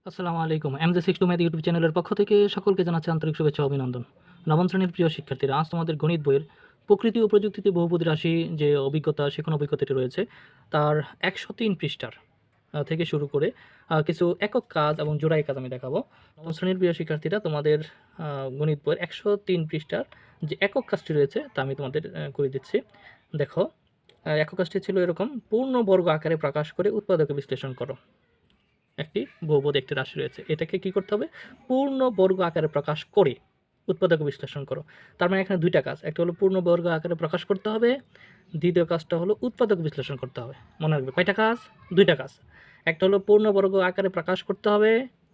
আসসালামু আলাইকুম। MJ62 math YouTube চ্যানেলের পক্ষ থেকে সকলকে জানাচ্ছি আন্তরিক শুভেচ্ছা ও অভিনন্দন। নবম শ্রেণীর প্রিয় শিক্ষার্থীরা, আজ তোমাদের গণিত বইয়ের প্রকৃতি ও প্রযুক্তিতে বহুপদী রাশি যে অভিজ্ঞতা, শেখানো অভিজ্ঞতাটি রয়েছে, তার ১০৩ পৃষ্ঠার থেকে শুরু করে কিছু একক কাজ এবং জোড়াই কাজ আমি দেখাবো। নবম শ্রেণীর প্রিয় শিক্ষার্থীরা, তোমাদের গণিত বইয়ের ১০৩ পৃষ্ঠার যে একক কাজটি রয়েছে তা আমি তোমাদের করে দিচ্ছি। দেখো, একক কাজটি ছিল এরকম: পূর্ণবর্গ আকারে প্রকাশ করে উৎপাদকে বিশ্লেষণ করো। একটি বহুপদ একটি রাশি রয়েছে, এটাকে কি করতে হবে? পূর্ণবর্গ আকারে প্রকাশ করে উৎপাদক বিশ্লেষণ করো। তার মানে এখানে দুইটা কাজ, একটা হলো পূর্ণবর্গ আকারে প্রকাশ করতে হবে, দ্বিতীয় কাজটা হলো উৎপাদক বিশ্লেষণ করতে হবে। মনে রাখবে কয়টা কাজ? দুইটা কাজ। একটা হলো পূর্ণবর্গ আকারে প্রকাশ করতে হবে,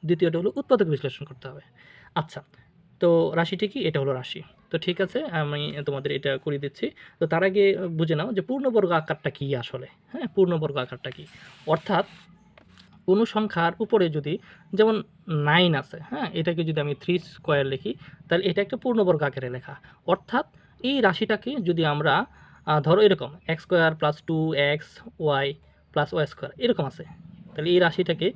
দ্বিতীয়টা হলো উৎপাদক বিশ্লেষণ করতে হবে। আচ্ছা, তো রাশিটি কি? এটা হলো রাশি। তো ঠিক আছে, আমি তোমাদের এটা করে দিচ্ছি। তো তার আগে বুঝে নাও যে পূর্ণবর্গ আকারটা কি আসলে। হ্যাঁ, পূর্ণবর্গ আকারটা কি? অর্থাৎ কোনো সংখ্যার উপরে যদি, যেমন 9 আছে, হ্যাঁ, এটাকে যদি আমি 3 স্কোয়ার লিখি, তাহলে এটা একটা পূর্ণবর্গ আকারে লেখা। অর্থাৎ এই রাশিটাকে যদি আমরা ধরো এরকম x square plus 2x y plus y square এরকম আছে, তাহলে এই রাশিটাকে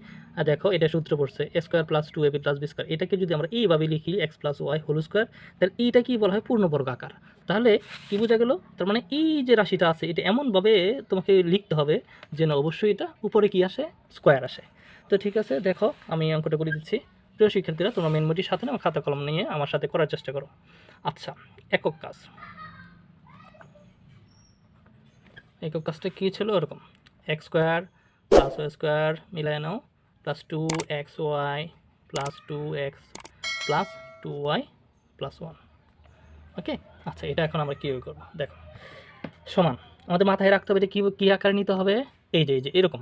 দেখো, এটা সূত্র পড়ছে a square plus 2ab plus B square, এটাকে যদি আমরা এইভাবে লিখি x plus y whole square, তাহলে এইটা কি বলা হয়? পূর্ণবর্গ আকার। তাহলে কি বোঝা গেল? তার মানে এই যে রাশিটা আছে, এটা এমনভাবে তোমাকে লিখতে হবে যে না, অবশ্যই এটা উপরে কি আসে? স্কোয়ার আসে। তো ঠিক আছে, দেখো আমি অঙ্কটা করে দিচ্ছি। প্রিয় শিক্ষার্থীরা, তোমরা মেন বইটির সাথে না খাতা কলম নিয়ে আমার সাথে করার চেষ্টা করো। আচ্ছা, একক কাজ। একক কাজটা কী ছিল? এরকম x square plus y square মিলাই নাও plus 2xy plus 2x plus 2y plus 1। Okay, আচ্ছা, এটা এখন আমরা কীভাবে করবো? দেখো, সমান আমাদের মাথায় রাখতে হবে এটা কী আকারে নিতে হবে। এই যে এরকম,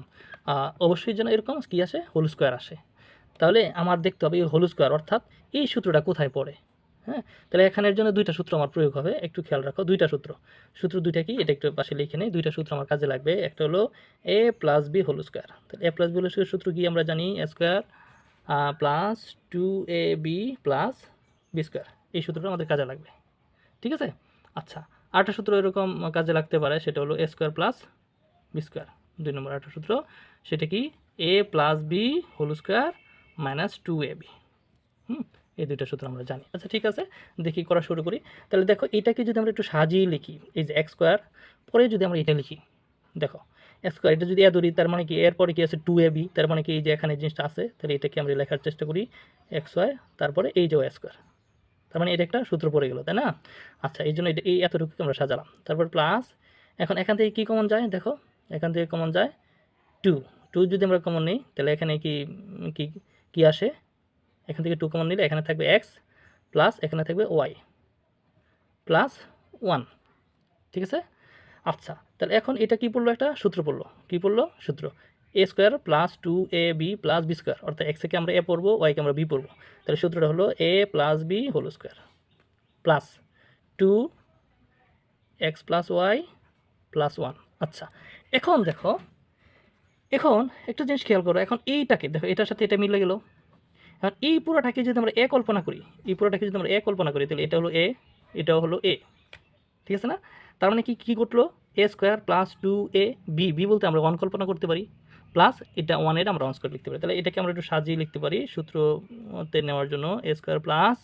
অবশ্যই যেন এরকম কী আসে? হোল স্কোয়ার আসে। তাহলে আমার দেখতে হবে এই হোল স্কোয়ার, অর্থাৎ এই সূত্রটা কোথায় পড়ে। হ্যাঁ, তাহলে এখানের জন্য দুইটা সূত্র আমার প্রয়োগ হবে, একটু খেয়াল রাখো। দুইটা সূত্র দুইটা কি, এটা একটু পাশে লিখে নেই। দুইটা সূত্র আমার কাজে লাগবে। একটা হলো a plus B whole square. তাহলে a plus B whole square সূত্র কি আমরা জানি? a square plus 2ab plus B square. এই সূত্রটা আমাদের কাজে লাগবে, ঠিক আছে? আচ্ছা, আরেকটা সূত্র এরকম কাজে লাগতে পারে, সেটা হলো a square plus B square. 2 number আরেকটা সূত্র, সেটা কি? a plus B whole square minus 2ab। এই দুইটা সূত্র আমরা জানি। আচ্ছা, ঠিক আছে, দেখি করা শুরু করি। তাহলে দেখো, এটাকে যদি আমরা একটু সাজিয়ে লিখি, এই যে এক্স স্কোয়ার, পরে যদি আমরা এটা লিখি, দেখো এক্স স্কোয়ার, এটা যদি এ ধরি, তার মানে কি এরপরে কি আছে? 2ab, তার মানে কি এই যে এখানে জিনিসটা আছে, তাহলে এটাকে আমরা লেখার চেষ্টা করি এক্স ওয়াই, তারপরে এই যে ওয়াই স্কোয়ার। তার মানে এটা একটা সূত্র পড়ে গেল, তাই না? আচ্ছা, এই জন্য এটা এই এতটুকু আমরা সাজালাম। তারপর প্লাস, এখন এখান থেকে কী কমন যায়? দেখো, এখান থেকে কমন যায় 2। 2 যদি আমরা কমন নিই, তাহলে এখানে কি কি কি আসে? এখান থেকে 2 কমন নিলে এখানে থাকবে x প্লাস এখানে থাকবে y প্লাস 1, ঠিক আছে? আচ্ছা, তাহলে এখন এটা কি পড়লো? একটা সূত্র পড়লো। কি পড়লো? সূত্র a square plus 2ab plus B square, অর্থাৎ এক্সকে আমরা a পড়বো, ওয়াইকে আমরা বি পড়বো। তাহলে সূত্রটা হলো a plus B whole square plus 2x plus Y plus 1। আচ্ছা, এখন দেখো, এখন একটা জিনিস খেয়াল করো, এখন এইটাকে দেখো, এটার সাথে এটা মিলে গেল। এখন এই পুরোটাকে যদি আমরা এ কল্পনা করি, তাহলে এটা হলো এ, এটাও হলো এ, ঠিক আছে না? তার মানে কি কি ঘটলো? A square plus 2a b, b বলতে আমরা 1 কল্পনা করতে পারি, প্লাস এটা 1 এর আমরা 1 স্কোয়ার লিখতে পারি। তাহলে এটাকে আমরা একটু সাজিয়ে লিখতে পারি সূত্রতে নেওয়ার জন্য। এ স্কোয়ার প্লাস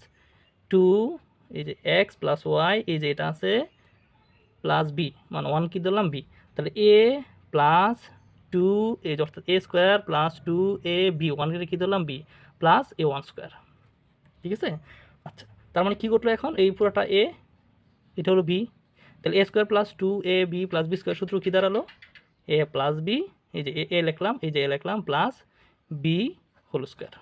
2, এই যে এক্স প্লাস ওয়াই, এই যে এটা আছে, প্লাস বি, মানে 1 কি ধরলাম? বি। তাহলে এ প্লাস 2, এই যে অর্থাৎ এ স্কোয়ার প্লাস 2ab, 1 এর কি ধরলাম? বি, প্লাস এ 1 স্কোয়ার, ঠিক আছে? আচ্ছা, তার মানে কি ঘটলো? এখন এই পুরোটা এ, এটা হলো বি, তাহলে a square plus 2ab plus B square সূত্র কী দাঁড়ালো? এ প্লাস বি, এই যে এ লিখলাম, এই যে এ লিখলাম, প্লাস বি হোল স্কোয়ার।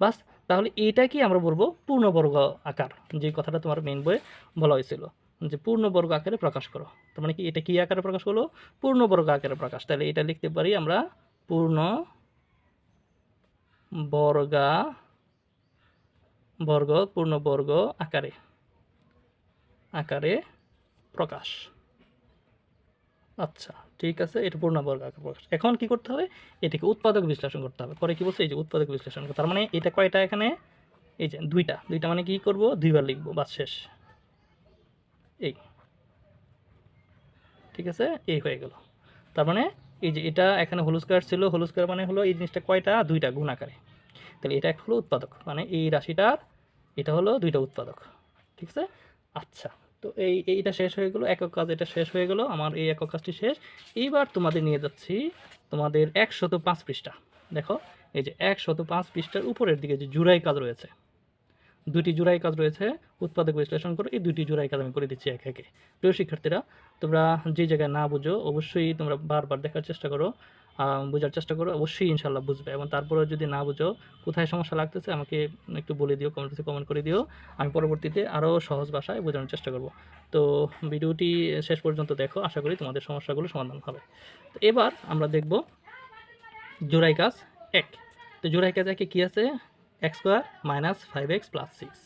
বাস, তাহলে এটা কি আমরা বলবো? পূর্ণবর্গ আকার, যে কথাটা তোমার মেন বইয়ে বলা হয়েছিল যে পূর্ণবর্গ আকারে প্রকাশ করো। তার মানে কি এটা কি আকারে প্রকাশ করলো? পূর্ণবর্গ আকারে প্রকাশ। তাহলে এটা লিখতে পারি আমরা পূর্ণ পূর্ণবর্গ আকারে প্রকাশ। আচ্ছা, ঠিক আছে, এটা পূর্ণবর্গ আকারে প্রকাশ। এখন কি করতে হবে? এটাকে উৎপাদক বিশ্লেষণ করতে হবে। পরে কি বলছে? এই যে উৎপাদক বিশ্লেষণ। তার মানে এটা কয়টা? এখানে এই যে দুইটা মানে কি করব? দুইবার লিখবো, বাস শেষ। এই, ঠিক আছে, এই হয়ে গেল। তার মানে এই যে এটা এখানে হোল স্কোয়ার ছিল, হোল স্কোয়ার মানে হলো এই জিনিসটা কয়টা? দুইটা, গুণ আকারে। তাহলে এটা একটা হলো উৎপাদক, মানে এই রাশিটার এটা হলো দুইটা উৎপাদক, ঠিক আছে। আচ্ছা, তো এইটা শেষ হয়ে গেলো, একক কাজ এটা শেষ হয়ে গেলো, আমার এই একক কাজটি শেষ। এইবার তোমাদের নিয়ে যাচ্ছি তোমাদের 105 পৃষ্ঠা। দেখো এই যে 105 পৃষ্ঠার উপরের দিকে যে জুড়াই কাজ রয়েছে, দুইটি জোড়াই কাজ রয়েছে, উৎপাদক বিশ্লেষণ করে এই দুইটি জোড়াই কাজ আমি করে দিচ্ছি একে একে। প্রিয় শিক্ষার্থীরা, তোমরা যে জায়গায় না বুঝো অবশ্যই তোমরা বারবার দেখার চেষ্টা করো, বোঝার চেষ্টা করো, অবশ্যই ইনশাল্লাহ বুঝবে। এবং তারপরে যদি না বুঝো, কোথায় সমস্যা লাগতেছে আমাকে একটু বলে দিও, কমেন্ট করে দিও, আমি পরবর্তীতে আরও সহজ ভাষায় বোঝানোর চেষ্টা করব। তো ভিডিওটি শেষ পর্যন্ত দেখো, আশা করি তোমাদের সমস্যাগুলো সমাধান হবে। তো এবার আমরা দেখব জোড়াই কাজ 1। তো জোড়াই কাজ 1 কী আছে, x² - 5x + 6।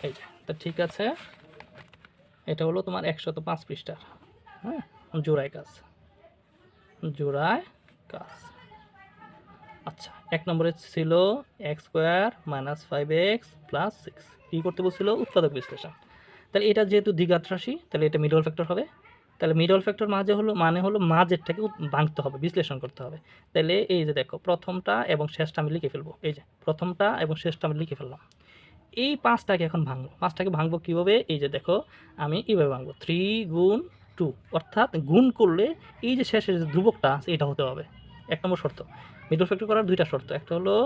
এই যে, তো ঠিক আছে, এটা হলো তোমার 105 পৃষ্ঠার, হ্যাঁ, জোড়াই কাজ, জোড়াই কাজ। আচ্ছা, 1 নম্বরে ছিল x² - 5x + 6, কী করতে বলছিল, উৎপাদক বিশ্লেষণ। তাহলে এটা যেহেতু দ্বিঘাত রাশি, তাহলে এটা মিডল ফ্যাক্টর হবে। তাহলে মিডল ফ্যাক্টর মাঝে হলো মানে হলো মাঝেরটাকে ভাঙতে হবে, বিশ্লেষণ করতে হবে। তাহলে এই যে দেখো, প্রথমটা এবং শেষটা আমি লিখে ফেলবো। এই যে প্রথমটা এবং শেষটা আমি লিখে ফেললাম। এই 5টাকে এখন ভাঙবো। 5টাকে ভাঙবো কীভাবে, এই যে দেখো আমি এইভাবে ভাঙবো, 3 গুণ 2, অর্থাৎ গুণ করলে এই যে শেষের যে ধ্রুবকটা আছে এটা হতে হবে। 1 নম্বর শর্ত। মিডল ফ্যাক্টর করার দুইটা শর্ত, একটা হলো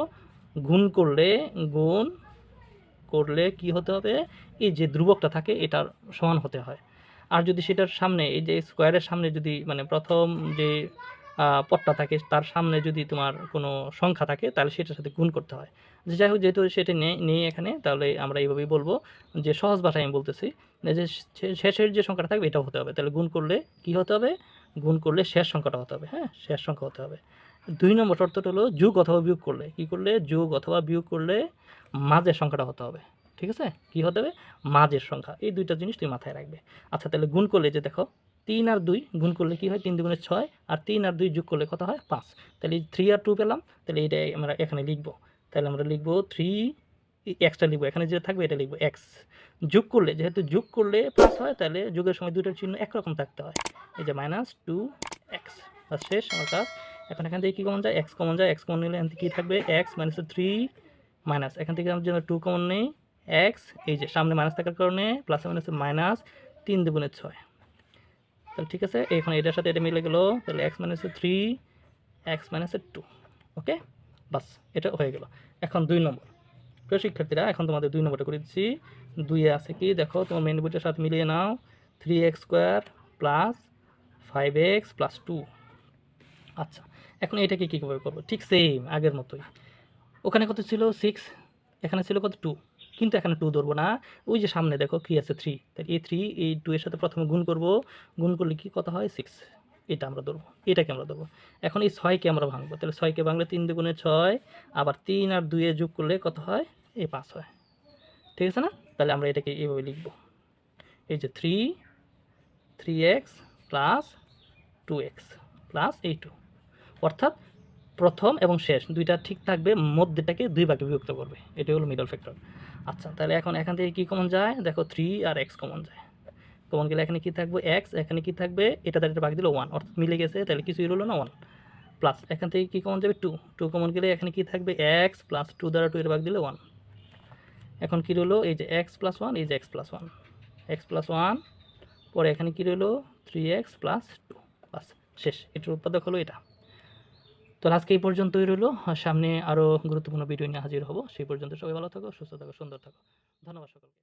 গুণ করলে কি হতে হবে, এই যে ধ্রুবকটা থাকে এটার সমান হতে হয়। আর যদি সেটার সামনে এই যে স্কোয়ারের সামনে যদি মানে প্রথম যে পদটা থাকে তার সামনে যদি তোমার কোনো সংখ্যা থাকে তাহলে সেটার সাথে গুণ করতে হয়। যাই হোক, যেহেতু সেটা নেই এখানে, তাহলে আমরা এইভাবেই বলবো যে সহজ ভাষায় আমি বলতেছি যে শেষের যে সংখ্যাটা থাকবে এটাও হতে হবে। তাহলে গুণ করলে কি হতে হবে, গুণ করলে শেষ সংখ্যাটা হতে হবে, হ্যাঁ, শেষ সংখ্যা হতে হবে। 2 নম্বর শর্তটা হলো যোগ অথবা বিয়োগ করলে, কী করলে, যোগ অথবা বিয়োগ করলে মাঝের সংখ্যাটা হতে হবে, ঠিক আছে। কী হতে হবে, মাঝের সংখ্যা। এই দুইটা জিনিস তুমি মাথায় রাখবে। আচ্ছা, তাহলে গুণ করলে যে দেখো 3 আর 2 গুণ করলে কী হয়, 3 দুগুণে 6, আর 3 আর 2 যোগ করলে কত হয়, 5। তাহলে 3 আর 2 পেলাম, তাহলে এটা আমরা এখানে লিখব। তাহলে আমরা লিখব 3, এক্সটা লিখবো, এখানে যেটা থাকবে এটা লিখবো এক্স। যোগ করলে, যেহেতু যোগ করলে প্লাস হয়, তাহলে যোগের সময় দুটোর চিহ্ন একরকম থাকতে হয়। এই যে -2x, আর শেষ আমার কাজ। এখন এখান থেকে কী কমন যায়, এক্স কমন যায়, এক্স কমন নিলে এখান থেকে কী থাকবে, এক্স -3 মাইনাস, এখান থেকে আমরা যেন 2 কমন নেই, এক্স, এই যে সামনে মাইনাস থাকার কারণে প্লাসে মাইনাসে মাইনাস, 3 দুগুণে 6। তাহলে ঠিক আছে, এখন এটার সাথে এটা মিলে গেল, তাহলে x - 3, x - 2। ওকে, বাস, এটা হয়ে গেল। এখন 2 নম্বর। প্রিয় শিক্ষার্থীরা, এখন তোমাদের 2 নম্বরটা করে দিচ্ছি। 2-এ আছে কি দেখো, তোমার মেন বইটার সাথে মিলিয়ে নাও, 3x² + 5x + 2। আচ্ছা, এখন এটাকে কীভাবে করবো, ঠিক সেম আগের মতোই। ওখানে কত ছিল, 6, এখানে ছিল কত, 2, কিন্তু এখানে 2 ধরবো না, ওই যে সামনে দেখো কী আছে, 3। তাই এই 3 এই 2 এর সাথে প্রথমে গুণ করব, গুণ করলে কি কত হয়, 6, এটা আমরা ধরবো, এটাকে আমরা ধরবো। এখন এই 6কে আমরা ভাঙবো, তাহলে 6কে ভাঙলে 3 দুগুণে 6, আবার 3 আর 2 এ যোগ করলে কত হয়, এই 5 হয়, ঠিক আছে না। তাহলে আমরা এটাকে এইভাবে লিখব, এই যে 3x + 2x + এই 2, অর্থাৎ প্রথম এবং শেষ দুইটা ঠিক থাকবে, মধ্যেটাকে 2 ভাগে বিভক্ত করবে, এটাই হলো মিডল ফ্যাক্টর। আচ্ছা, তাহলে এখন এখান থেকে কী কমন যায়, দেখো 3 আর x কমন যায়, কমন গেলে এখানে কী থাকবে, x, এখানে কী থাকবে, এটা দ্বারা এটা ভাগ দিলে 1, অর্থাৎ মিলে গেছে, তাহলে কিছুই রইল না, 1 প্লাস, এখান থেকে কী কমন যাবে, 2 কমন গেলে এখানে কী থাকবে, x + 2 দ্বারা 2 এর ভাগ দিলে 1। এখন কী রইলো, এই যে x + 1, এই যে x + 1, x + 1, পরে এখানে কী রইলো, 3x + 2, বাস, শেষ। এটার উৎপাদক হলো এটা। তো আজকে এই পর্যন্তই রইলো, সামনে আরও গুরুত্বপূর্ণ ভিডিও নিয়ে হাজির হব। সেই পর্যন্ত সবাই ভালো থাকো, সুস্থ থাকো, সুন্দর থাকো। ধন্যবাদ সকলকে।